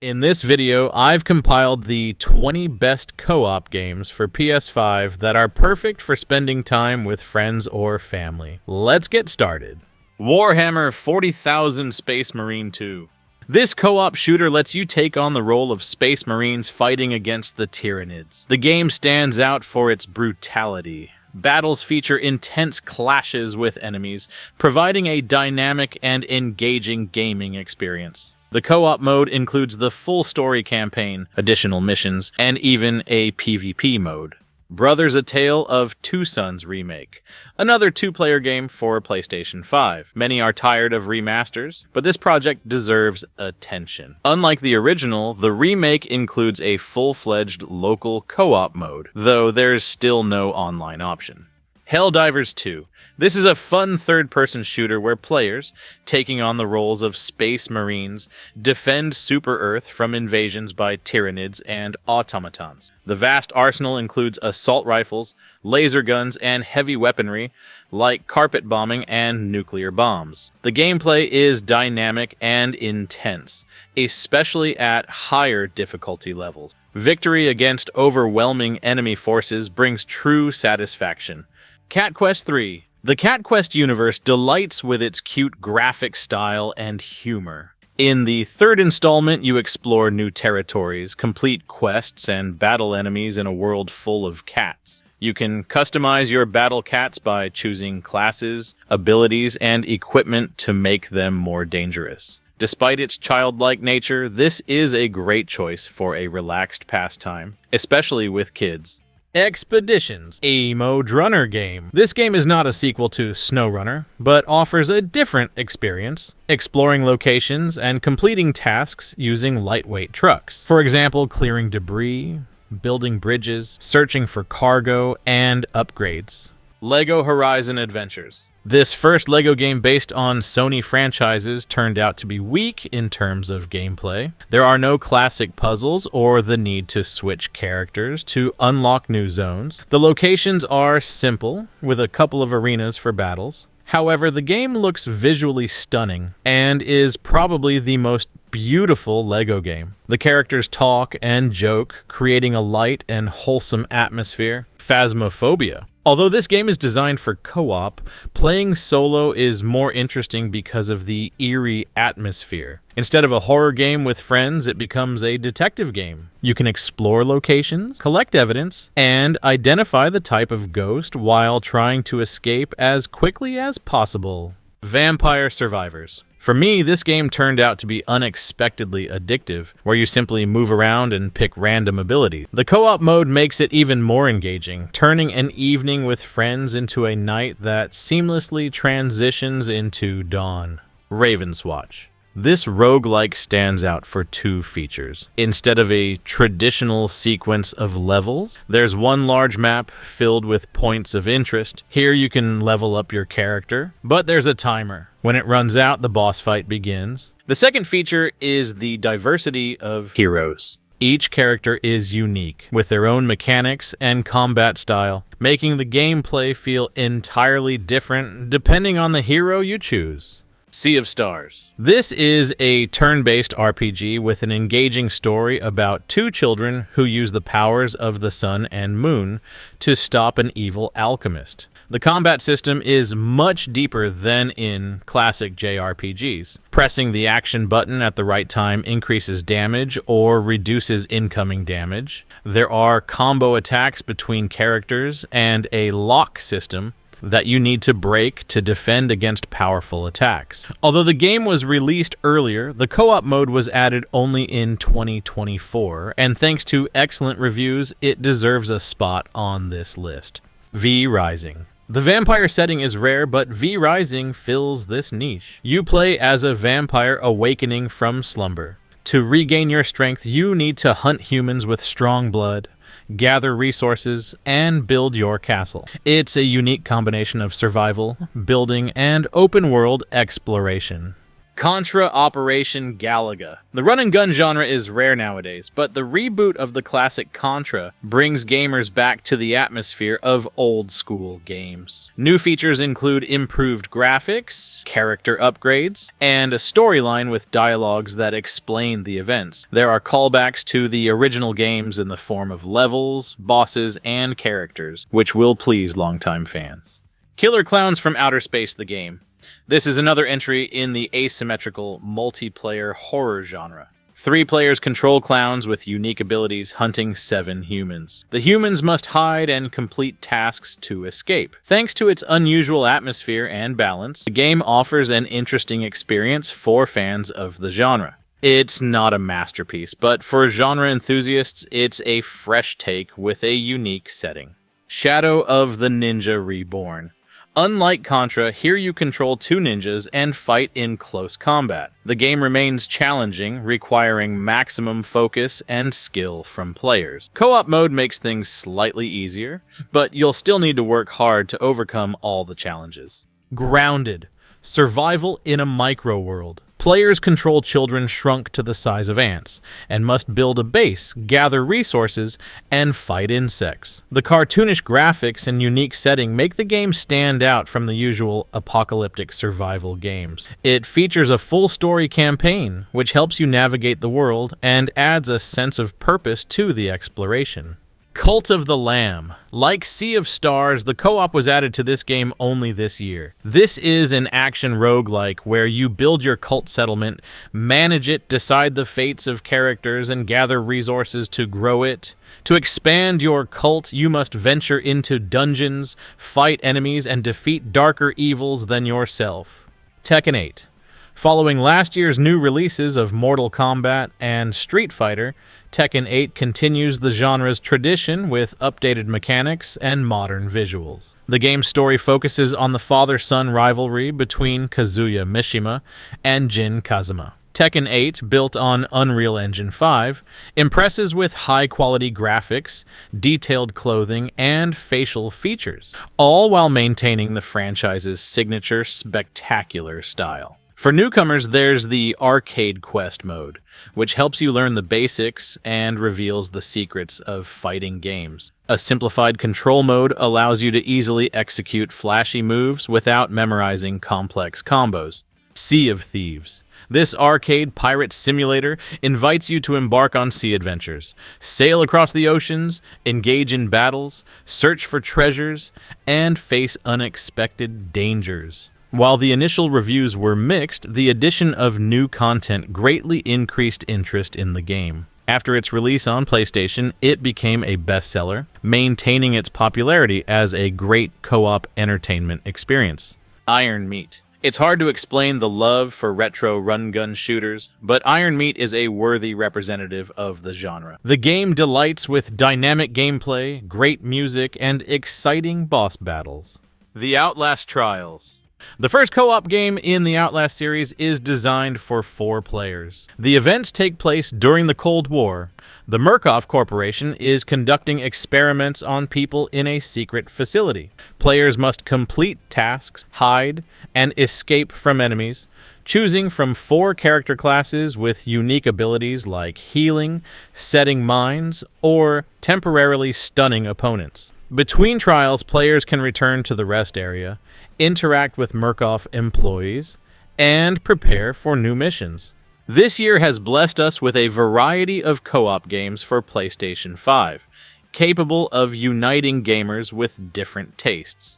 In this video, I've compiled the 20 best co-op games for PS5 that are perfect for spending time with friends or family. Let's get started. Warhammer 40,000 Space Marine 2. This co-op shooter lets you take on the role of Space Marines fighting against the Tyranids. The game stands out for its brutality. Battles feature intense clashes with enemies, providing a dynamic and engaging gaming experience. The co-op mode includes the full story campaign, additional missions, and even a PvP mode. Brothers: A Tale of Two Sons Remake, another two-player game for PlayStation 5. Many are tired of remasters, but this project deserves attention. Unlike the original, the remake includes a full-fledged local co-op mode, though there's still no online option. HELLDIVERS 2. This is a fun third-person shooter where players, taking on the roles of Space Marines, defend Super-Earth from invasions by Tyranids and automatons. The vast arsenal includes assault rifles, laser guns, and heavy weaponry like carpet bombing and nuclear bombs. The gameplay is dynamic and intense, especially at higher difficulty levels. Victory against overwhelming enemy forces brings true satisfaction. Cat Quest 3. The Cat Quest universe delights with its cute graphic style and humor. In the third installment, you explore new territories, complete quests, and battle enemies in a world full of cats. You can customize your battle cats by choosing classes, abilities, and equipment to make them more dangerous. Despite its childlike nature, this is a great choice for a relaxed pastime, especially with kids. Expeditions, a MUDRUNNER game. This game is not a sequel to SnowRunner, but offers a different experience, exploring locations and completing tasks using lightweight trucks. For example, clearing debris, building bridges, searching for cargo, and upgrades. LEGO Horizon Adventures. This first LEGO game based on Sony franchises turned out to be weak in terms of gameplay. There are no classic puzzles or the need to switch characters to unlock new zones. The locations are simple, with a couple of arenas for battles. However, the game looks visually stunning and is probably the most beautiful LEGO game. The characters talk and joke, creating a light and wholesome atmosphere. PHASMOPHOBIA. Although this game is designed for co-op, playing solo is more interesting because of the eerie atmosphere. Instead of a horror game with friends, it becomes a detective game. You can explore locations, collect evidence, and identify the type of ghost while trying to escape as quickly as possible. Vampire Survivors. For me, this game turned out to be unexpectedly addictive, where you simply move around and pick random abilities. The co-op mode makes it even more engaging, turning an evening with friends into a night that seamlessly transitions into dawn. RAVENSWATCH. This roguelike stands out for two features. Instead of a traditional sequence of levels, there's one large map filled with points of interest. Here you can level up your character, but there's a timer. When it runs out, the boss fight begins. The second feature is the diversity of heroes. Each character is unique, with their own mechanics and combat style, making the gameplay feel entirely different depending on the hero you choose. Sea of Stars. This is a turn-based RPG with an engaging story about two children who use the powers of the sun and moon to stop an evil alchemist. The combat system is much deeper than in classic JRPGs. Pressing the action button at the right time increases damage or reduces incoming damage. There are combo attacks between characters and a lock system that you need to break to defend against powerful attacks. Although the game was released earlier, the co-op mode was added only in 2024, and thanks to excellent reviews, it deserves a spot on this list. V Rising. The vampire setting is rare, but V Rising fills this niche. You play as a vampire awakening from slumber. To regain your strength, you need to hunt humans with strong blood, gather resources, and build your castle. It's a unique combination of survival, building, and open-world exploration. Contra Operation GALUGA. The run-and-gun genre is rare nowadays, but the reboot of the classic Contra brings gamers back to the atmosphere of old-school games. New features include improved graphics, character upgrades, and a storyline with dialogues that explain the events. There are callbacks to the original games in the form of levels, bosses, and characters, which will please longtime fans. Killer Clowns from Outer Space the game. This is another entry in the asymmetrical multiplayer horror genre. 3 players control clowns with unique abilities hunting 7 humans. The humans must hide and complete tasks to escape. Thanks to its unusual atmosphere and balance, the game offers an interesting experience for fans of the genre. It's not a masterpiece, but for genre enthusiasts, it's a fresh take with a unique setting. Shadow of the Ninja Reborn. Unlike Contra, here you control 2 ninjas and fight in close combat. The game remains challenging, requiring maximum focus and skill from players. Co-op mode makes things slightly easier, but you'll still need to work hard to overcome all the challenges. Grounded. Survival in a micro-world. Players control children shrunk to the size of ants, and must build a base, gather resources, and fight insects. The cartoonish graphics and unique setting make the game stand out from the usual apocalyptic survival games. It features a full story campaign, which helps you navigate the world and adds a sense of purpose to the exploration. Cult of the Lamb. Like Sea of Stars, the co-op was added to this game only this year. This is an action roguelike where you build your cult settlement, manage it, decide the fates of characters, and gather resources to grow it. To expand your cult, you must venture into dungeons, fight enemies, and defeat darker evils than yourself. Tekken 8. Following last year's new releases of Mortal Kombat and Street Fighter, Tekken 8 continues the genre's tradition with updated mechanics and modern visuals. The game's story focuses on the father-son rivalry between Kazuya Mishima and Jin Kazama. Tekken 8, built on Unreal Engine 5, impresses with high-quality graphics, detailed clothing, and facial features, all while maintaining the franchise's signature spectacular style. For newcomers, there's the Arcade Quest mode, which helps you learn the basics and reveals the secrets of fighting games. A simplified control mode allows you to easily execute flashy moves without memorizing complex combos. Sea of Thieves. This arcade pirate simulator invites you to embark on sea adventures, sail across the oceans, engage in battles, search for treasures, and face unexpected dangers. While the initial reviews were mixed, the addition of new content greatly increased interest in the game. After its release on PlayStation, it became a bestseller, maintaining its popularity as a great co-op entertainment experience. Iron Meat. It's hard to explain the love for retro run-gun shooters, but Iron Meat is a worthy representative of the genre. The game delights with dynamic gameplay, great music, and exciting boss battles. The Outlast Trials. The first co-op game in the Outlast series is designed for 4 players. The events take place during the Cold War. The Murkoff Corporation is conducting experiments on people in a secret facility. Players must complete tasks, hide, and escape from enemies, choosing from 4 character classes with unique abilities like healing, setting mines, or temporarily stunning opponents. Between trials, players can return to the rest area, interact with Murkoff employees, and prepare for new missions. This year has blessed us with a variety of co-op games for PlayStation 5, capable of uniting gamers with different tastes.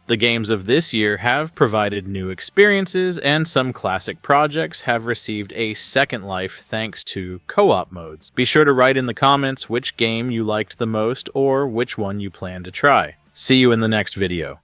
The games of this year have provided new experiences, and some classic projects have received a second life thanks to co-op modes. Be sure to write in the comments which game you liked the most or which one you plan to try. See you in the next video.